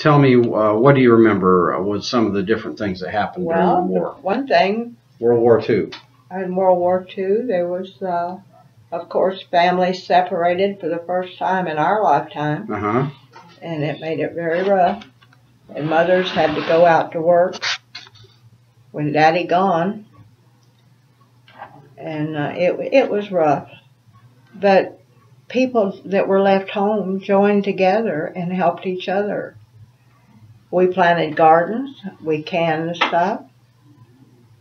tell me, what do you remember was some of the different things that happened during the war? One thing. World War II. In World War II, there was, of course, families separated for the first time in our lifetime. And it made it very rough. And mothers had to go out to work with Daddy gone. And it was rough. But people that were left home joined together and helped each other. We planted gardens, we canned stuff,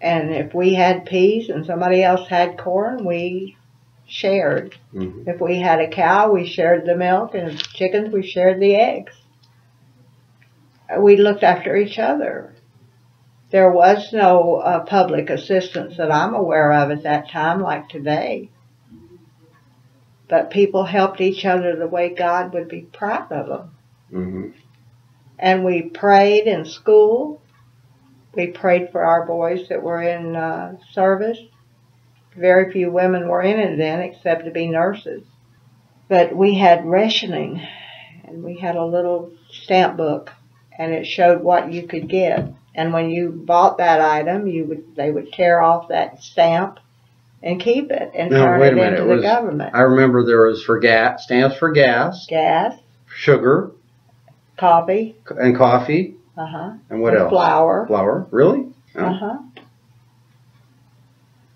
and if we had peas and somebody else had corn, we shared. If we had a cow, we shared the milk, and chickens, we shared the eggs. We looked after each other. There was no public assistance that I'm aware of at that time like today. But people helped each other the way God would be proud of them. And we prayed in school. We prayed for our boys that were in service. Very few women were in it then, except to be nurses. But we had rationing, and we had a little stamp book, and it showed what you could get. And when you bought that item, they would tear off that stamp and keep it and turn it into the government. I remember there was stamps for gas, sugar, coffee, and coffee, and what else? Flour. Flour, really? Oh.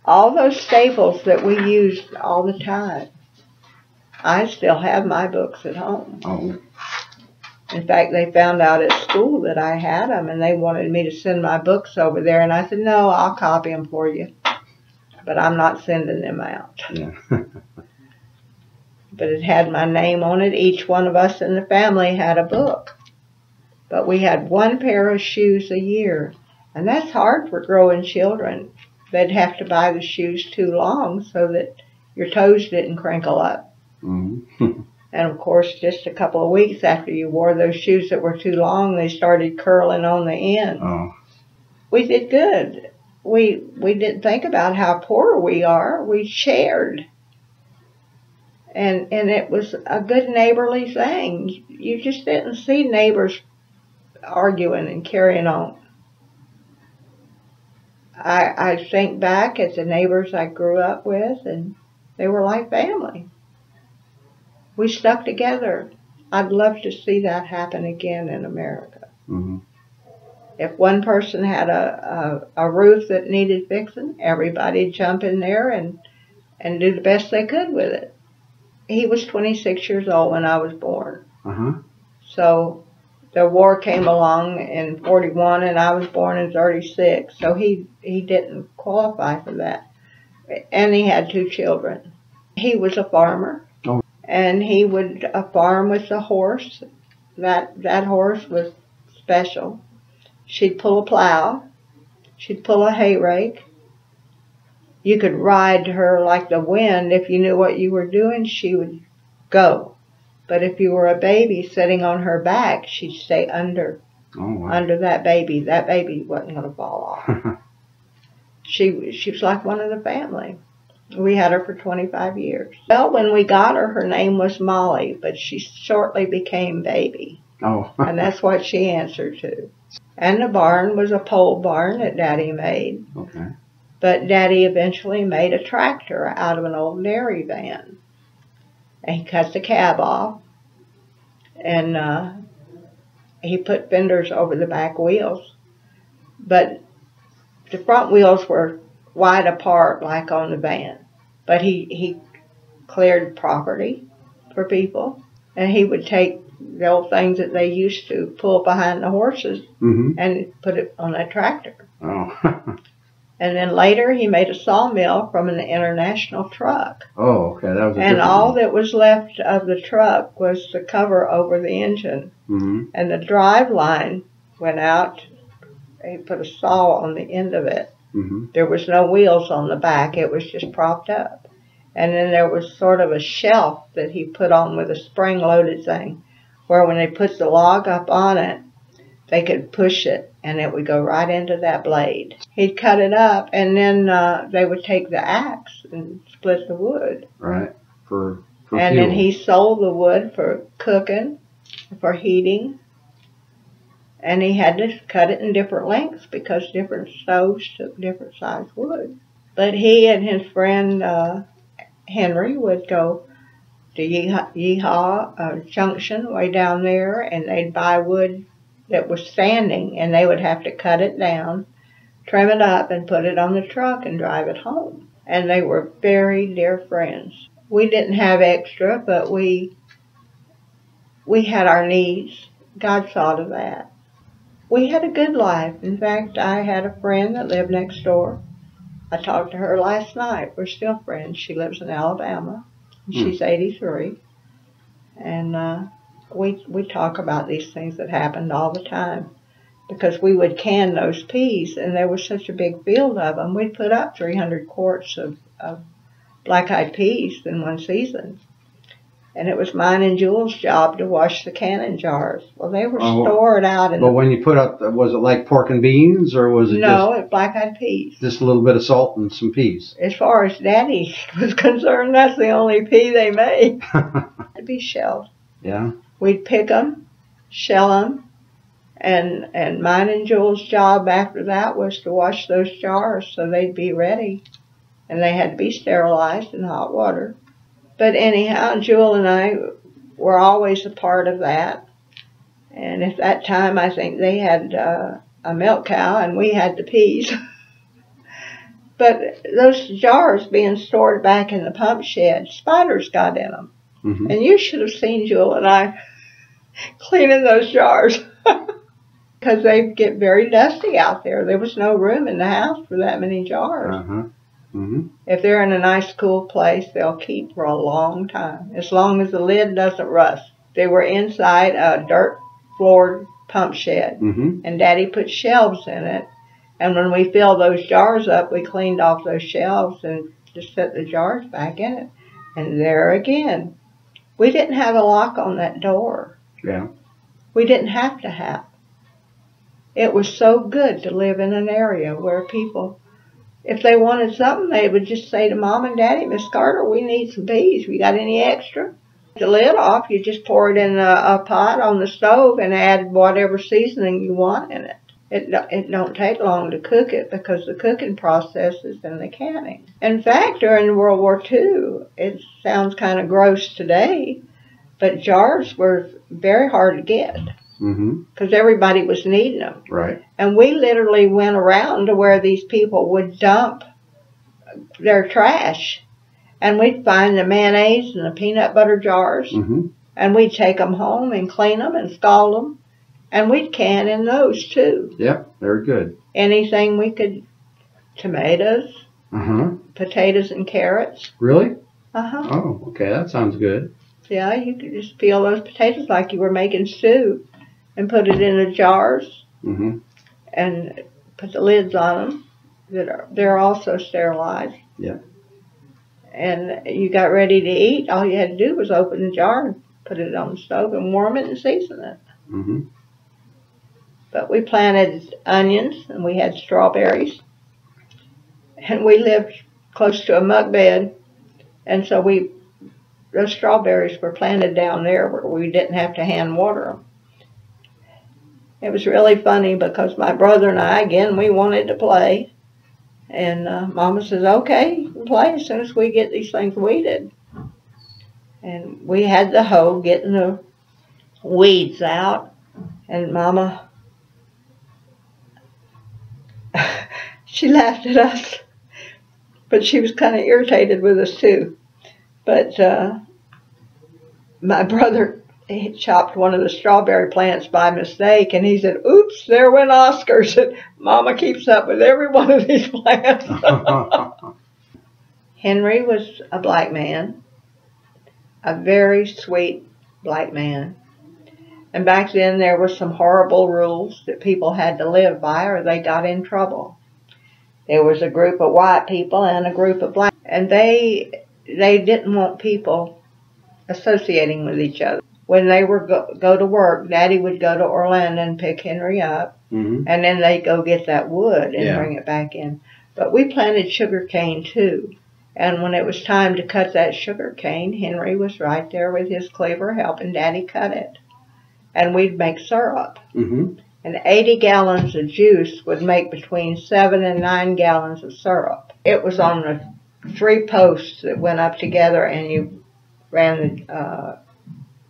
All those staples that we used all the time. I still have my books at home. In fact, they found out at school that I had them, and they wanted me to send my books over there, and I said, no, I'll copy them for you. But I'm not sending them out. But it had my name on it. Each one of us in the family had a book. But we had one pair of shoes a year. And that's hard for growing children. They'd have to buy the shoes too long so that your toes didn't crinkle up. And of course, just a couple of weeks after you wore those shoes that were too long, they started curling on the end. We did good. We didn't think about how poor we are. We shared. And it was a good neighborly thing. You just didn't see neighbors arguing and carrying on. I think back at the neighbors I grew up with, and they were like family. We stuck together. I'd love to see that happen again in America. If one person had a roof that needed fixing, everybody'd jump in there and do the best they could with it. He was 26 years old when I was born. So the war came along in 41, and I was born in 36. So he didn't qualify for that. And he had 2 children. He was a farmer. And he would farm with a horse. That horse was special. She'd pull a plow. She'd pull a hay rake. You could ride her like the wind. If you knew what you were doing, she would go. But if you were a baby sitting on her back, she'd stay under that baby. That baby wasn't going to fall off. She was like one of the family. We had her for 25 years. Well, when we got her, her name was Molly, but she shortly became Baby. And that's what she answered to. And the barn was a pole barn that Daddy made. But Daddy eventually made a tractor out of an old dairy van. And he cut the cab off. And he put fenders over the back wheels. But the front wheels were wide apart like on the van. But he cleared property for people. And he would take the old things that they used to pull behind the horses and put it on a tractor. And then later he made a sawmill from an International truck. That was and all that was left of the truck was the cover over the engine. And the drive line went out. He put a saw on the end of it. There was no wheels on the back. It was just propped up. And then there was sort of a shelf that he put on with a spring-loaded thing, where when they put the log up on it, they could push it, and it would go right into that blade. He'd cut it up, and then they would take the axe and split the wood. For and fuel. Then he sold the wood for cooking, for heating. And he had to cut it in different lengths because different stoves took different size wood. But he and his friend Henry would go to Yeehaw Junction way down there, and they'd buy wood that was standing, and they would have to cut it down, trim it up, and put it on the truck and drive it home. And they were very dear friends. We didn't have extra, but we had our needs. God saw to that. We had a good life. In fact, I had a friend that lived next door. I talked to her last night. We're still friends. She lives in Alabama. She's 83. And we talk about these things that happened all the time. Because we would can those peas, and there was such a big field of them. We'd put up 300 quarts of black-eyed peas in one season. And it was mine and Jewel's job to wash the canning jars. Well, they were stored out in. But when you put up, was it like pork and beans, or was it just black-eyed peas? Just a little bit of salt and some peas. As far as Daddy was concerned, that's the only pea they made. It'd be shelled. Yeah. We'd pick them, shell them, and mine and Jewel's job after that was to wash those jars so they'd be ready, and they had to be sterilized in hot water. But anyhow, Jewel and I were always a part of that. And at that time, I think they had a milk cow and we had the peas. But those jars being stored back in the pump shed, spiders got in them. Mm-hmm. And you should have seen Jewel and I cleaning those jars. Because they get very dusty out there. There was no room in the house for that many jars. Uh-huh. Mm-hmm. If they're in a nice cool place, they'll keep for a long time, as long as the lid doesn't rust. They were inside a dirt-floored pump shed, and Daddy put shelves in it. And when we filled those jars up, we cleaned off those shelves and just set the jars back in it. And there again, we didn't have a lock on that door. Yeah. We didn't have to have. It was so good to live in an area where people, if they wanted something, they would just say to Mom and Daddy, Miss Carter, we need some peas. We got any extra? The lid off, you just pour it in a pot on the stove and add whatever seasoning you want in it. It don't take long to cook it because the cooking process is in the canning. In fact, during World War II, it sounds kind of gross today, but jars were very hard to get. Because everybody was needing them. Right. And we literally went around to where these people would dump their trash. And we'd find the mayonnaise and the peanut butter jars. And we'd take them home and clean them and scald them. And we'd can in those too. Yep, very good. Anything we could, tomatoes, potatoes and carrots. Really? Oh, okay, that sounds good. Yeah, you could just peel those potatoes like you were making stew. And put it in the jars, and put the lids on them. They're also sterilized. Yeah. And you got ready to eat. All you had to do was open the jar and put it on the stove and warm it and season it. But we planted onions and we had strawberries, and we lived close to a muck bed, and so those strawberries were planted down there where we didn't have to hand water them. It was really funny because my brother and I, again, we wanted to play. And Mama says, okay, you can play as soon as we get these things weeded. And we had the hoe getting the weeds out. And Mama, she laughed at us. But she was kind of irritated with us too. But my brother, he chopped one of the strawberry plants by mistake, and he said, oops, there went Oscar. Said, Mama keeps up with every one of these plants. Henry was a black man, a very sweet black man. And back then there were some horrible rules that people had to live by or they got in trouble. There was a group of white people and a group of black, and they didn't want people associating with each other. When they were go to work, Daddy would go to Orlando and pick Henry up, and then they'd go get that wood and bring it back in. But we planted sugar cane too, and when it was time to cut that sugar cane, Henry was right there with his cleaver helping Daddy cut it. And we'd make syrup. and 80 gallons of juice would make between 7 and 9 gallons of syrup. It was on the 3 posts that went up together, and you ran the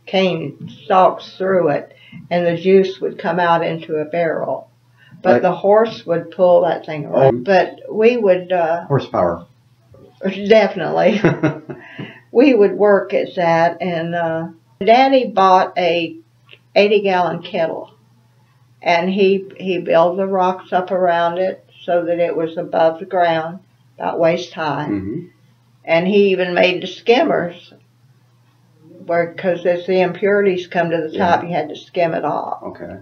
cane stalks through it, and the juice would come out into a barrel. But the horse would pull that thing around. But we would... horsepower. Definitely. We would work at that, and Daddy bought a 80-gallon kettle, and he built the rocks up around it so that it was above the ground, about waist high. And he even made the skimmers, because as the impurities come to the top, you had to skim it off. Okay.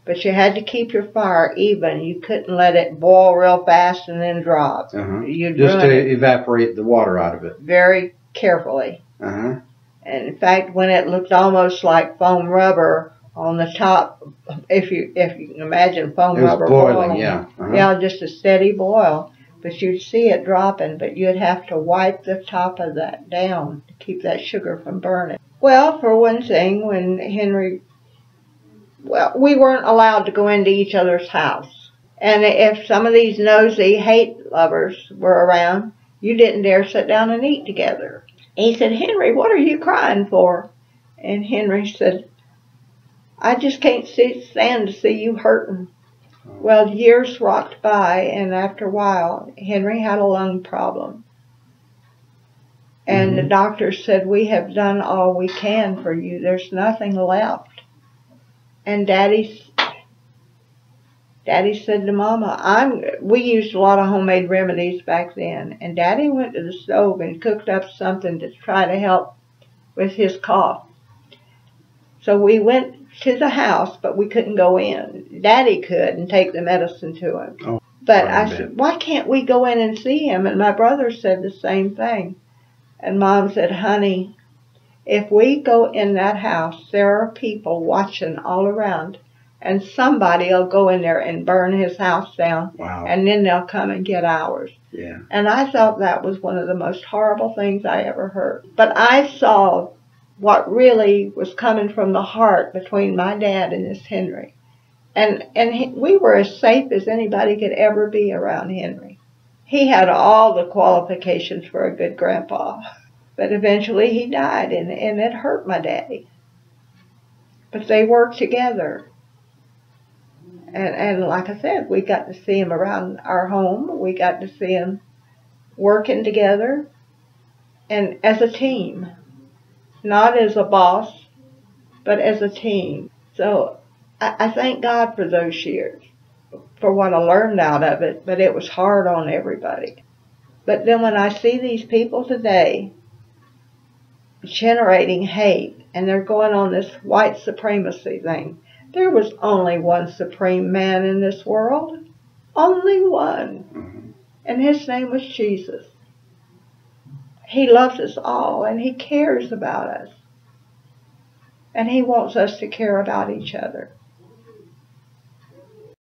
But you had to keep your fire even. You couldn't let it boil real fast and then drop. You'd just ruin to evaporate the water out of it. Very carefully. And in fact, when it looked almost like foam rubber on the top, if you can imagine foam rubber boiling, yeah, just a steady boil. But you'd see it dropping, but you'd have to wipe the top of that down to keep that sugar from burning. Well, for one thing, when Henry... Well, we weren't allowed to go into each other's house. And if some of these nosy hate lovers were around, you didn't dare sit down and eat together. He said, "Henry, what are you crying for?" And Henry said, "I just can't stand to see you hurting." Well, years rocked by, and after a while, Henry had a lung problem. And the doctor said, "We have done all we can for you. There's nothing left." And Daddy said to Mama, we used a lot of homemade remedies back then. And Daddy went to the stove and cooked up something to try to help with his cough. So we went to the house, but we couldn't go in. Daddy could and take the medicine to him. But I said, "Why can't we go in and see him?" And my brother said the same thing. And Mom said, "Honey, if we go in that house, there are people watching all around, and somebody will go in there and burn his house down, and then they'll come and get ours." And I thought that was one of the most horrible things I ever heard. But I saw what really was coming from the heart between my dad and this Henry. And we were as safe as anybody could ever be around Henry. He had all the qualifications for a good grandpa. But eventually he died, and it hurt my daddy. But they worked together. And like I said, we got to see him around our home. We got to see him working together and as a team. Not as a boss, but as a team. So I thank God for those years, for what I learned out of it, but it was hard on everybody. But then when I see these people today generating hate, and they're going on this white supremacy thing. There was only one supreme man in this world. Only one. And his name was Jesus. He loves us all, and he cares about us. And he wants us to care about each other.